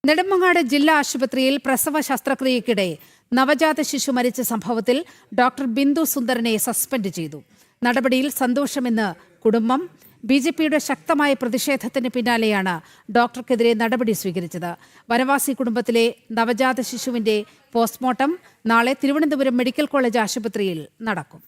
നെടുമങ്ങാട് ജില്ലാ ആശുപത്രിയിൽ പ്രസവ ശസ്ത്രക്രിയയ്ക്കിടെ നവജാത ശിശു മരിച്ച സംഭവത്തിൽ ഡോക്ടർ ബിന്ദു സുന്ദറിനെ സസ്പെൻഡ് ചെയ്തു. നടപടിയിൽ സന്തോഷമെന്ന് കുടുംബം. ബിജെപിയുടെ ശക്തമായ പ്രതിഷേധത്തിന് പിന്നാലെയാണ് ഡോക്ടർക്കെതിരെ നടപടി സ്വീകരിച്ചത്. വനവാസി കുടുംബത്തിലെ നവജാത ശിശുവിന്റെ പോസ്റ്റ്മോർട്ടം നാളെ തിരുവനന്തപുരം മെഡിക്കൽ കോളേജ് ആശുപത്രിയിൽ നടക്കും.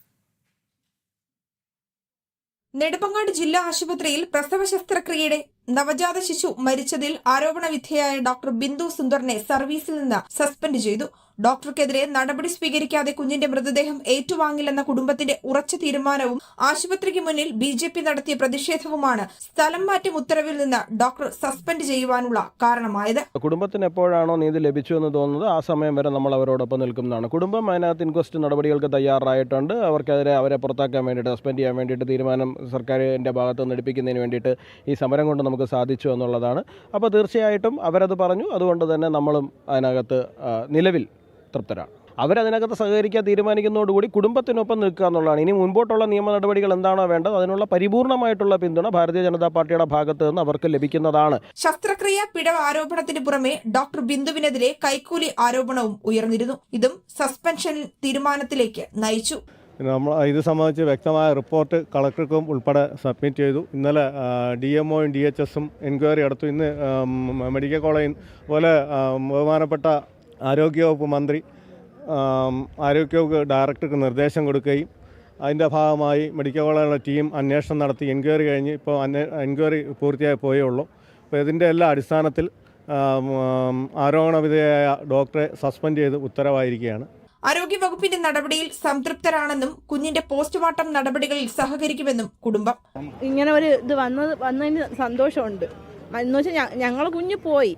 നെടുമങ്ങാട് ജില്ലാ ആശുപത്രിയിൽ പ്രസവ ശസ്ത്രക്രിയയുടെ നവജാത ശിശു മരിച്ചതിൽ ആരോപണ വിധേയായ ഡോക്ടർ ബിന്ദു സുന്ദറിനെ സർവീസിൽ നിന്ന് സസ്പെൻഡ് ചെയ്തു. ഡോക്ടർക്കെതിരെ നടപടി സ്വീകരിക്കാതെ കുഞ്ഞിന്റെ മൃതദേഹം ഏറ്റുവാങ്ങില്ലെന്ന കുടുംബത്തിന്റെ ഉറച്ച തീരുമാനവും ആശുപത്രിക്ക് മുന്നിൽ ബിജെപി നടത്തിയ പ്രതിഷേധവുമാണ് സ്ഥലം മാറ്റം ഉത്തരവിൽ നിന്ന് ഡോക്ടർ സസ്പെൻഡ് ചെയ്യുവാനുള്ള കാരണമായത്. കുടുംബത്തിന് എപ്പോഴാണോ നീതി ലഭിച്ചു എന്ന് തോന്നുന്നത് ആ സമയം വരെ നമ്മൾ അവരോടൊപ്പം നിൽക്കുന്നതാണ്. കുടുംബം അതിനകത്ത് ഇൻക്വസ്റ്റ് നടപടികൾക്ക് തയ്യാറായിട്ടുണ്ട്. അവർക്കെതിരെ അവരെ പുറത്താക്കാൻ വേണ്ടിയിട്ട്, സസ്പെൻഡ് ചെയ്യാൻ വേണ്ടിയിട്ട് തീരുമാനം സർക്കാരിൻ്റെ ഭാഗത്ത് നിന്ന് എടുപ്പിക്കുന്നതിന് വേണ്ടിയിട്ട് ഈ സമരം കൊണ്ട് നമുക്ക് സാധിച്ചു എന്നുള്ളതാണ്. അപ്പോൾ തീർച്ചയായിട്ടും അവരത് പറഞ്ഞു. അതുകൊണ്ട് തന്നെ നമ്മളും അതിനകത്ത് നിലവിൽ തൃപ്തരാണ്. അവരതിനകത്ത് സഹകരിക്കാൻ തീരുമാനിക്കുന്നതോടുകൂടി കുടുംബത്തിനൊപ്പം നിൽക്കുക എന്നുള്ളതാണ്. ഇനി മുൻപോട്ടുള്ള നിയമ നടപടികൾ എന്താണോ വേണ്ടത് അതിനുള്ള പരിപൂർണമായിട്ടുള്ള പിന്തുണ ഭാരതീയ ജനതാ പാർട്ടിയുടെ ഭാഗത്ത് നിന്ന് അവർക്ക് ലഭിക്കുന്നതാണ്. ശസ്ത്രക്രിയ പിഴവ് ആരോപണത്തിന് പുറമെ ഡോക്ടർ ബിന്ദുവിനെതിരെ കൈക്കൂലി ആരോപണവും ഉയർന്നിരുന്നു. ഇതും സസ്പെൻഷൻ തീരുമാനത്തിലേക്ക് നയിച്ചു. നമ്മൾ ഇത് സംബന്ധിച്ച് വ്യക്തമായ റിപ്പോർട്ട് കളക്ടർക്കും ഉൾപ്പെടെ സബ്മിറ്റ് ചെയ്തു. ഇന്നലെ DMOയും DHSും എൻക്വയറി നടത്തു. ഇന്ന് മെഡിക്കൽ കോളേജ് പോലെ ബഹുമാനപ്പെട്ട ആരോഗ്യവകുപ്പ് മന്ത്രി ആരോഗ്യവകുപ്പ് ഡയറക്ടർക്ക് നിർദ്ദേശം കൊടുക്കുകയും അതിൻ്റെ ഭാഗമായി മെഡിക്കൽ കോളേജിലെ ടീം അന്വേഷണം നടത്തി എൻക്വയറി കഴിഞ്ഞ് ഇപ്പോൾ എൻക്വയറി പൂർത്തിയായി പോയേ ഉള്ളൂ. അപ്പോൾ ഇതിൻ്റെ എല്ലാ അടിസ്ഥാനത്തിൽ ആരോപണ വിധേയയായ ഡോക്ടറെ സസ്പെൻഡ് ചെയ്ത് ഉത്തരവായിരിക്കുകയാണ്. ആരോഗ്യവകുപ്പിന്റെ നടപടിയിൽ സംതൃപ്തരാണെന്നും കുഞ്ഞിന്റെ പോസ്റ്റ്മോർട്ടം നടപടികളിൽ സഹകരിക്കുമെന്നും കുടുംബം. ഇങ്ങനെ ഒരു ഇത് വന്നതിന് സന്തോഷമുണ്ട്. എന്ന് വെച്ചാൽ ഞങ്ങൾ കുഞ്ഞ് പോയി,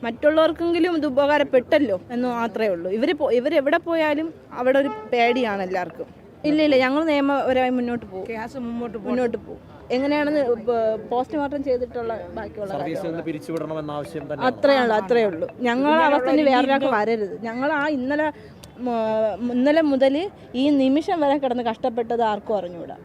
മറ്റുള്ളവർക്കെങ്കിലും ഇത് ഉപകാരപ്പെട്ടല്ലോ എന്ന് മാത്രമേ ഉള്ളൂ. ഇവരെവിടെ പോയാലും അവിടെ ഒരു പേടിയാണ് എല്ലാവർക്കും. ഇല്ല, ഞങ്ങൾ നിയമപരമായി മുന്നോട്ട് പോകും. കേസ് മുന്നോട്ട് പോകും. എങ്ങനെയാണെന്ന് പോസ്റ്റ്മോർട്ടം ചെയ്തിട്ടുള്ള ബാക്കിയുള്ള അത്രയേ ഉള്ളൂ. ഞങ്ങളുടെ അവസ്ഥ വേറൊരാൾക്ക് വരരുത്. ഞങ്ങൾ ഇന്നലെ മുതൽ ഈ നിമിഷം വരെ കിടന്ന് കഷ്ടപ്പെട്ടത് ആർക്കും അറിഞ്ഞൂടാ.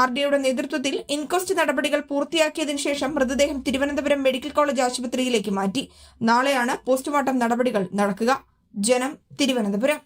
RDOയുടെ നേതൃത്വത്തിൽ ഇൻക്വസ്റ്റ് നടപടികൾ പൂർത്തിയാക്കിയതിനു ശേഷം മൃതദേഹം തിരുവനന്തപുരം മെഡിക്കൽ കോളേജ് ആശുപത്രിയിലേക്ക് മാറ്റി. നാളെയാണ് പോസ്റ്റ്മോർട്ടം നടപടികൾ നടക്കുക. ജനം, തിരുവനന്തപുരം.